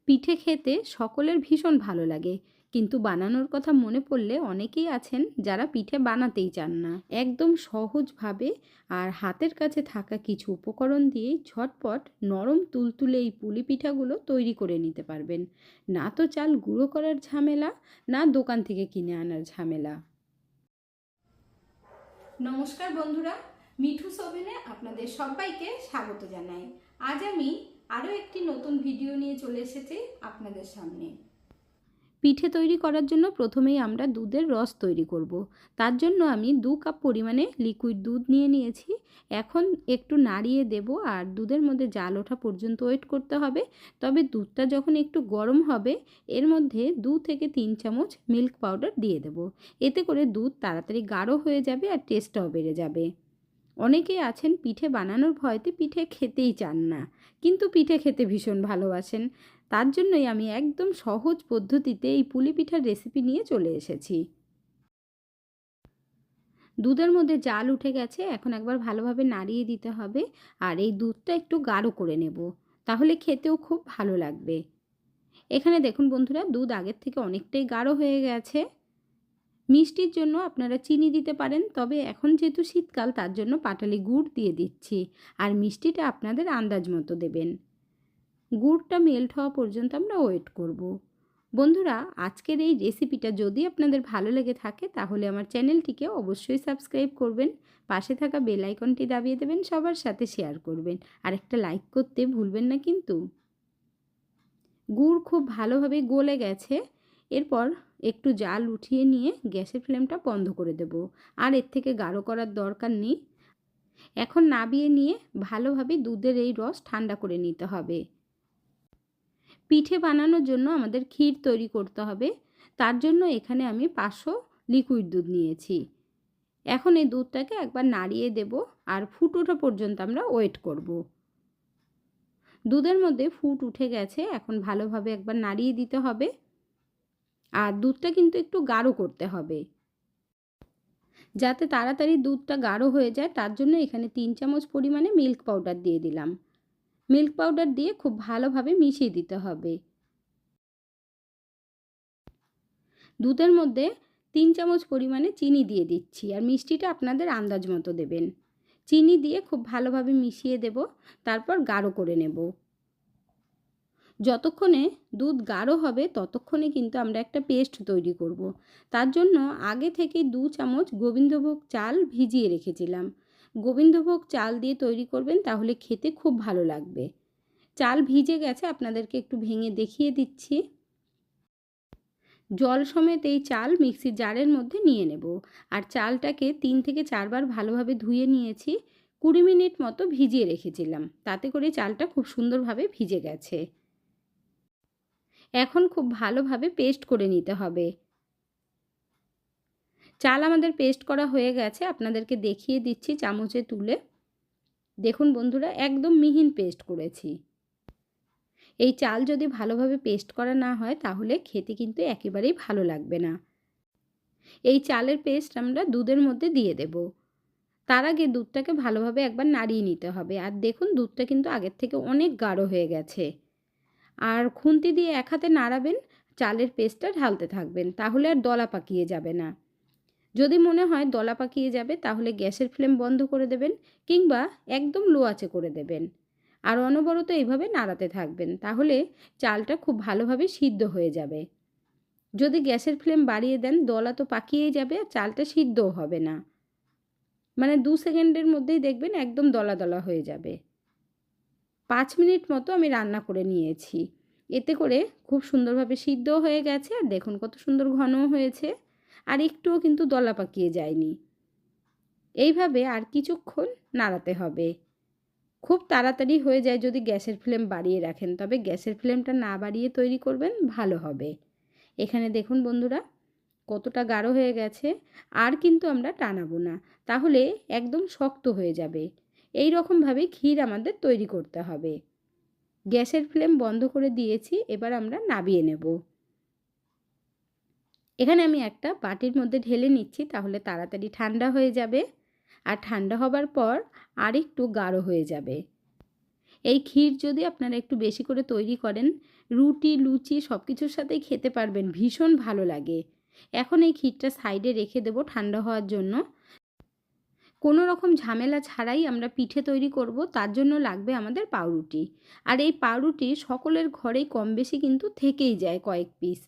পিঠে খেতে সকলের ভীষণ ভালো লাগে, কিন্তু বানানোর কথা মনে পড়লে অনেকেই আছেন যারা পিঠে বানাতেই চান না। একদম সহজভাবে আর হাতের কাছে থাকা কিছু উপকরণ দিয়েই ঝটপট নরম তুলতুলে এই পুলি পিঠাগুলো তৈরি করে নিতে পারবেন। না তো চাল গুঁড়ো করার ঝামেলা, না দোকান থেকে কিনে আনার ঝামেলা। নমস্কার বন্ধুরা, মিঠুস ওভেনে আপনাদের সবাইকে স্বাগত জানাই। আজ আমি আরও একটি নতুন ভিডিও নিয়ে চলে এসেছি আপনাদের সামনে। পিঠে তৈরি করার জন্য প্রথমেই আমরা দুধের রস তৈরি করব। তার জন্য আমি 2 কাপ পরিমাণে লিকুইড দুধ নিয়ে নিয়েছি। এখন একটু নাড়িয়ে দেব আর দুধের মধ্যে জাল ওঠা পর্যন্ত ওয়েট করতে হবে। তবে দুধটা যখন একটু গরম হবে এর মধ্যে 2 থেকে 3 চামচ মিল্ক পাউডার দিয়ে দেব। এতে করে দুধ তাড়াতাড়ি গাঢ় হয়ে যাবে আর টেস্টটাও বেড়ে যাবে। অনেকেই আছেন পিঠে বানানোর ভয়তে পিঠে খেতেই চান না, কিন্তু পিঠে খেতে ভীষণ ভালোবাসেন। তার জন্যই আমি একদম সহজ পদ্ধতিতে এই পুলি পিঠার রেসিপি নিয়ে চলে এসেছি। দুধের মধ্যে জাল উঠে গেছে, এখন একবার ভালোভাবে নাড়িয়ে দিতে হবে আর এই দুধটা একটু গাঢ় করে নেব, তাহলে খেতেও খুব ভালো লাগবে। এখানে দেখুন বন্ধুরা, দুধ আগের থেকে অনেকটাই গাঢ় হয়ে গেছে। মিষ্টির জন্য আপনারা চিনি দিতে পারেন, তবে এখন যেহেতু শীতকাল তার জন্য পাটালি গুড় দিয়ে দিচ্ছি। আর মিষ্টিটা আপনাদের আন্দাজ মতো দেবেন। গুড়টা মেল্ট হওয়া পর্যন্ত আমরা ওয়েট করব। বন্ধুরা, আজকের এই রেসিপিটা যদি আপনাদের ভালো লেগে থাকে তাহলে আমার চ্যানেলটিকে অবশ্যই সাবস্ক্রাইব করবেন, পাশে থাকা বেল আইকনটি দাবিয়ে দেবেন, সবার সাথে শেয়ার করবেন আর একটা লাইক করতে ভুলবেন না কিন্তু। গুড় খুব ভালোভাবে গলে গেছে। এরপর একটু জাল উঠিয়ে নিয়ে গ্যাসের ফ্লেমটা বন্ধ করে দেব। আর এর থেকে গাঢ় করার দরকার নেই। এখন নাবিয়ে নিয়ে ভালোভাবে দুধের এই রস ঠান্ডা করে নিতে হবে। পিঠে বানানোর জন্য আমাদের ক্ষীর তৈরি করতে হবে। তার জন্য এখানে আমি 500 লিকুইড দুধ নিয়েছি। এখন এই দুধটাকে একবার নাড়িয়ে দেব আর ফুট ওঠা পর্যন্ত আমরা ওয়েট করব। দুধের মধ্যে ফুট উঠে গেছে, এখন ভালোভাবে একবার নাড়িয়ে দিতে হবে। আর দুধটা কিন্তু একটু গাঢ় করতে হবে, যাতে তাড়াতাড়ি দুধটা গাঢ় হয়ে যায়। তার জন্য এখানে 3 চামচ পরিমাণে মিল্ক পাউডার দিয়ে দিলাম। মিল্ক পাউডার দিয়ে খুব ভালোভাবে মিশিয়ে দিতে হবে। দুধের মধ্যে 3 চামচ পরিমাণে চিনি দিয়ে দিচ্ছি আর মিষ্টিটা আপনাদের আন্দাজ মতো দেবেন। চিনি দিয়ে খুব ভালোভাবে মিশিয়ে দেব, তারপর গাঢ় করে নেব। যতক্ষণে দুধ গাঢ় হবে ততক্ষণে কিন্তু আমরা একটা পেস্ট তৈরি করব। তার জন্য আগে থেকেই 2 চামচ গোবিন্দভোগ চাল ভিজিয়ে রেখেছিলাম। গোবিন্দভোগ চাল দিয়ে তৈরি করবেন, তাহলে খেতে খুব ভালো লাগবে। চাল ভিজে গেছে, আপনাদেরকে একটু ভেঙে দেখিয়ে দিচ্ছি। জল সমেত এই চাল মিক্সির জারের মধ্যে নিয়ে নেব। আর চালটাকে 3 থেকে 4 বার ভালোভাবে ধুয়ে নিয়েছি। 20 মিনিট মতো ভিজিয়ে রেখেছিলাম, তাতে করে চালটা খুব সুন্দরভাবে ভিজে গেছে। এখন খুব ভালোভাবে পেস্ট করে নিতে হবে। চাল আমাদের পেস্ট করা হয়ে গেছে, আপনাদেরকে দেখিয়ে দিচ্ছি চামচে তুলে। দেখুন বন্ধুরা, একদম মিহিন পেস্ট করেছি। এই চাল যদি ভালোভাবে পেস্ট করা না হয় তাহলে খেতে কিন্তু একেবারেই ভালো লাগবে না। এই চালের পেস্ট আমরা দুধের মধ্যে দিয়ে দেব। তার আগে দুধটাকে ভালোভাবে একবার নাড়িয়ে নিতে হবে। আর দেখুন, দুধটা কিন্তু আগের থেকে অনেক গাঢ় হয়ে গেছে। আর খুন্তি দিয়ে এক হাতে নাড়াবেন, চালের পেস্টটা ঢালতে থাকবেন, তাহলে আর দলা পাকিয়ে যাবে না। যদি মনে হয় দলা পাকিয়ে যাবে তাহলে গ্যাসের ফ্লেম বন্ধ করে দেবেন, কিংবা একদম লো আঁচে করে দেবেন। আর অনবরত এইভাবে নাড়াতে থাকবেন, তাহলে চালটা খুব ভালোভাবে সিদ্ধ হয়ে যাবে। যদি গ্যাসের ফ্লেম বাড়িয়ে দেন দলা তো পাকিয়েই যাবে আর চালটা সিদ্ধও হবে না। মানে 2 সেকেন্ডের মধ্যেই দেখবেন একদম দলা দলা হয়ে যাবে। 5 মিনিট মতো আমি রান্না করে নিয়েছি। এতে করে খুব সুন্দরভাবে সিদ্ধও হয়ে গেছে আর দেখুন কত সুন্দর ঘনও হয়েছে। আর একটুও কিন্তু দলা পাকিয়ে যায়নি। এইভাবে আর কিছুক্ষণ নাড়াতে হবে। খুব তাড়াতাড়ি হয়ে যায় যদি গ্যাসের ফ্লেম বাড়িয়ে রাখেন, তবে গ্যাসের ফ্লেমটা না বাড়িয়ে তৈরি করবেন, ভালো হবে। এখানে দেখুন বন্ধুরা কতটা গাঢ় হয়ে গেছে। আর কিন্তু আমরা টানাবো না, তাহলে একদম শক্ত হয়ে যাবে। এই রকমভাবে ক্ষীর আমাদের তৈরি করতে হবে। গ্যাসের ফ্লেম বন্ধ করে দিয়েছি, এবার আমরা নাবিয়ে নেব। এখানে আমি একটা বাটির মধ্যে ঢেলে নিচ্ছি, তাহলে তাড়াতাড়ি ঠান্ডা হয়ে যাবে। আর ঠান্ডা হবার পর আর একটু গাঢ় হয়ে যাবে। এই ক্ষীর যদি আপনারা একটু বেশি করে তৈরি করেন, রুটি, লুচি সব কিছুর সাথেই খেতে পারবেন, ভীষণ ভালো লাগে। এখন এই ক্ষীরটা সাইডে রেখে দেব ঠান্ডা হওয়ার জন্য। কোনো রকম ঝামেলা ছাড়াই আমরা পিঠে তৈরি করব, তার জন্য লাগবে আমাদের পাউরুটি। আর এই পাউরুটি সকলের ঘরেই কম বেশি কিন্তু থেকেই যায় কয়েক পিস।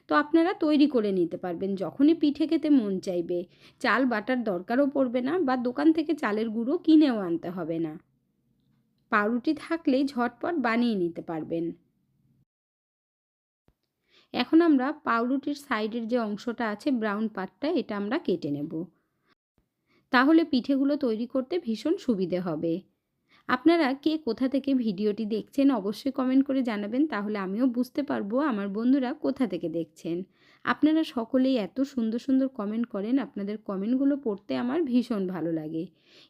তো আপনারা তৈরি করে নিতে পারবেন যখনই পিঠে খেতে মন চাইবে। চাল বাটার দরকারও পড়বে না, বা দোকান থেকে চালের গুঁড়ো কিনেও আনতে হবে না। পাউরুটি থাকলেই ঝটপট বানিয়ে নিতে পারবেন। এখন আমরা পাউরুটির সাইডের যে অংশটা আছে ব্রাউন পার্টটা, এটা আমরা কেটে নেব। তাহলে পিঠেগুলো তৈরি করতে ভীষণ সুবিধে হবে। আপনারা কে কোথা থেকে ভিডিওটি দেখছেন অবশ্যই কমেন্ট করে জানাবেন, তাহলে আমিও বুঝতে পারবো আমার বন্ধুরা কোথা থেকে দেখছেন। আপনারা সকলেই এত সুন্দর সুন্দর কমেন্ট করেন, আপনাদের কমেন্টগুলো পড়তে আমার ভীষণ ভালো লাগে।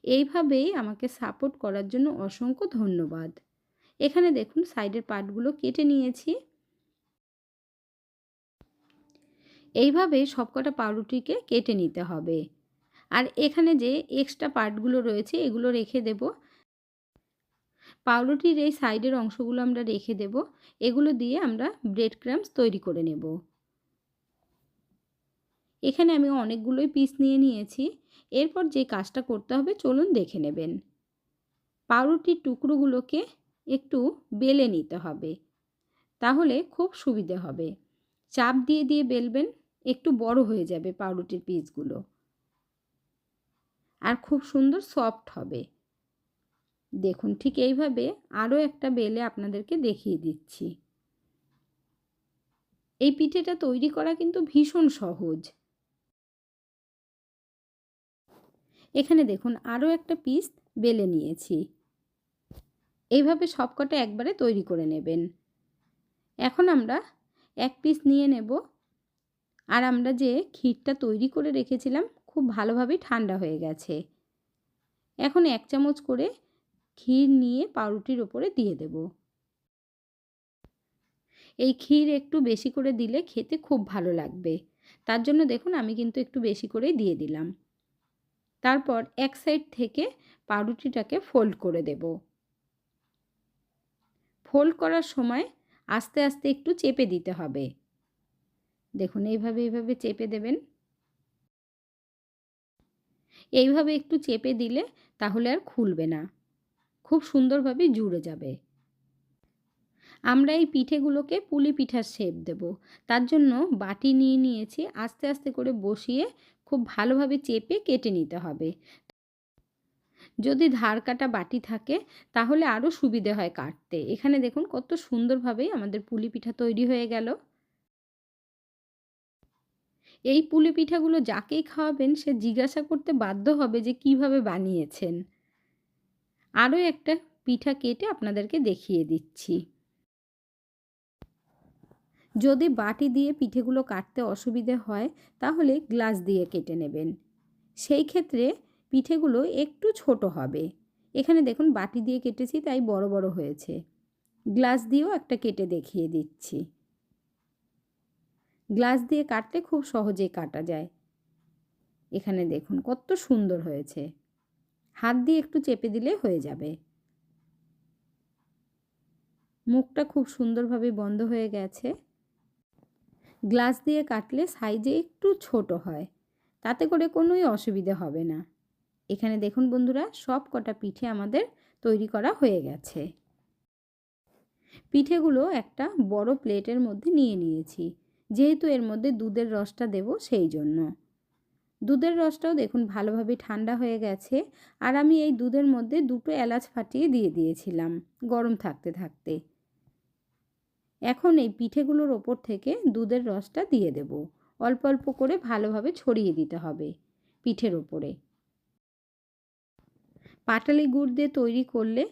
এইভাবেই আমাকে সাপোর্ট করার জন্য অসংখ্য ধন্যবাদ। এখানে দেখুন সাইডের পার্টগুলো কেটে নিয়েছি। এইভাবে সবকটা পাউরুটিকে কেটে নিতে হবে। আর এখানে যে এক্সট্রা পার্টগুলো রয়েছে এগুলো রেখে দেব। পাউরুটির এই সাইডের অংশগুলো আমরা রেখে দেব। এগুলো দিয়ে আমরা ব্রেড ক্রাম্বস তৈরি করে নেব। এখানে আমি অনেকগুলোই পিস নিয়ে নিয়েছি। এরপর যে কাজটা করতে হবে চলুন দেখে নেবেন। পাউরুটির টুকরোগুলোকে একটু বেলে নিতে হবে, তাহলে খুব সুবিধে হবে। চাপ দিয়ে দিয়ে বেলবেন, একটু বড় হয়ে যাবে পাউরুটির পিসগুলো, আর খুব সুন্দর সফট হবে। দেখুন ঠিক এইভাবে আরও একটা বেলে আপনাদেরকে দেখিয়ে দিচ্ছি। এই পিঠেটা তৈরি করা কিন্তু ভীষণ সহজ। এখানে দেখুন আরও একটা পিস বেলে নিয়েছি। এইভাবে সবকটা একবারে তৈরি করে নেবেন। এখন আমরা এক পিস নিয়ে নেব। আর আমরা যে ক্ষীরটা তৈরি করে রেখেছিলাম খুব ভালোভাবেই ঠান্ডা হয়ে গেছে। এখন 1 চামচ করে ক্ষীর নিয়ে পাউরুটির ওপরে দিয়ে দেব। এই ক্ষীর একটু বেশি করে দিলে খেতে খুব ভালো লাগবে, তার জন্য দেখুন আমি কিন্তু একটু বেশি করেই দিয়ে দিলাম। তারপর এক সাইড থেকে পাউরুটিটাকে ফোল্ড করে দেব। ফোল্ড করার সময় আস্তে আস্তে একটু চেপে দিতে হবে। দেখুন এইভাবে চেপে দেবেন। এইভাবে একটু চেপে দিলে তাহলে আর খুলবে না, খুব সুন্দরভাবে জুড়ে যাবে। আমরা এই পিঠেগুলোকে পুলি পিঠার শেপ দেব, তার জন্য বাটি নিয়ে নিয়েছি। আস্তে আস্তে করে বসিয়ে খুব ভালোভাবে চেপে কেটে নিতে হবে। যদি ধার কাটা বাটি থাকে তাহলে আরও সুবিধে হয় কাটতে। এখানে দেখুন কত সুন্দরভাবেই আমাদের পুলি পিঠা তৈরি হয়ে গেল। এই পুলি পিঠাগুলো যাকেই খাওয়াবেন সে জিজ্ঞাসা করতে বাধ্য হবে যে কিভাবে বানিয়েছেন। আরও একটা পিঠা কেটে আপনাদেরকে দেখিয়ে দিচ্ছি। যদি বাটি দিয়ে পিঠেগুলো কাটতে অসুবিধে হয় তাহলে গ্লাস দিয়ে কেটে নেবেন, সেই ক্ষেত্রে পিঠেগুলো একটু ছোট হবে। এখানে দেখুন বাটি দিয়ে কেটেছি তাই বড় বড় হয়েছে। গ্লাস দিয়েও একটা কেটে দেখিয়ে দিচ্ছি। গ্লাস দিয়ে কাটলে খুব সহজেই কাটা যায়। এখানে দেখুন কত সুন্দর হয়েছে। হাত দিয়ে একটু চেপে দিলে হয়ে যাবে। মুখটা খুব সুন্দরভাবে বন্ধ হয়ে গেছে। গ্লাস দিয়ে কাটলে সাইজে একটু ছোট হয়, তাতে করে কোনোই অসুবিধে হবে না। এখানে দেখুন বন্ধুরা সব কটা পিঠে আমাদের তৈরি করা হয়ে গেছে। পিঠেগুলো একটা বড় প্লেটের মধ্যে নিয়ে নিয়েছি, যেহেতু এর মধ্যে দুধের রসটা দেব সেই জন্য। দুধের রসটাও দেখুন ভালোভাবে ঠান্ডা হয়ে গেছে। আর আমি এই দুধের মধ্যে 2টো এলাচ ফাটিয়ে দিয়ে দিয়েছিলাম গরম থাকতে থাকতে। এখন এই পিঠেগুলোর ওপর থেকে দুধের রসটা দিয়ে দেব। অল্প অল্প করে ভালোভাবে ছড়িয়ে দিতে হবে পিঠের ওপরে। পাটালি গুড় দিয়ে তৈরি করলে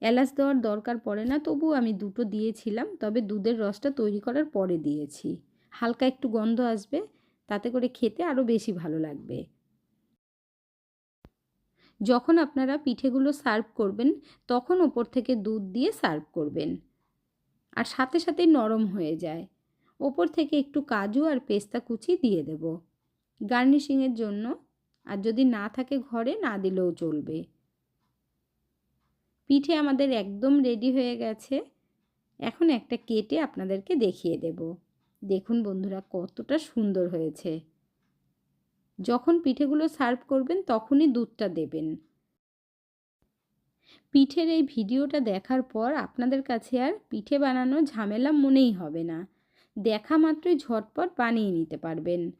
এলাচ দেওয়ার দরকার পড়ে না, তবুও আমি 2টো দিয়েছিলাম, তবে দুধের রসটা তৈরি করার পরে দিয়েছি। হালকা একটু গন্ধ আসবে, তাতে করে খেতে আরও বেশি ভালো লাগবে। যখন আপনারা পিঠেগুলো সার্ভ করবেন তখন ওপর থেকে দুধ দিয়ে সার্ভ করবেন, আর সাথে সাথেই নরম হয়ে যায়। ওপর থেকে একটু কাজু আর পেস্তা কুচি দিয়ে দেব গার্নিশিংয়ের জন্য, আর যদি না থাকে ঘরে না দিলেও চলবে। পিঠে আমাদের একদম রেডি হয়ে গেছে। এখন একটা কেটে আপনাদেরকে দেখিয়ে দেব। দেখুন বন্ধুরা কতটা সুন্দর হয়েছে। যখন পিঠেগুলো সার্ভ করবেন তখনই দুধটা দেবেন। পিঠের এই ভিডিওটা দেখার পর আপনাদের কাছে আর পিঠে বানানোর ঝামেলা মনেই হবে না। দেখা মাত্রই ঝটপট বানিয়ে নিতে পারবেন।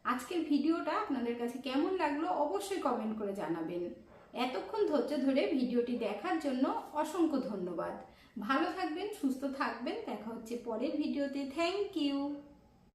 আজকের ভিডিওটা আপনাদের কাছে কেমন লাগলো অবশ্যই কমেন্ট করে জানাবেন। এতক্ষণ ধৈর্য ধরে ভিডিওটি দেখার জন্য অসংখ্য ধন্যবাদ। ভালো থাকবেন, সুস্থ থাকবেন। দেখা হচ্ছে পরের ভিডিওতে। Thank you.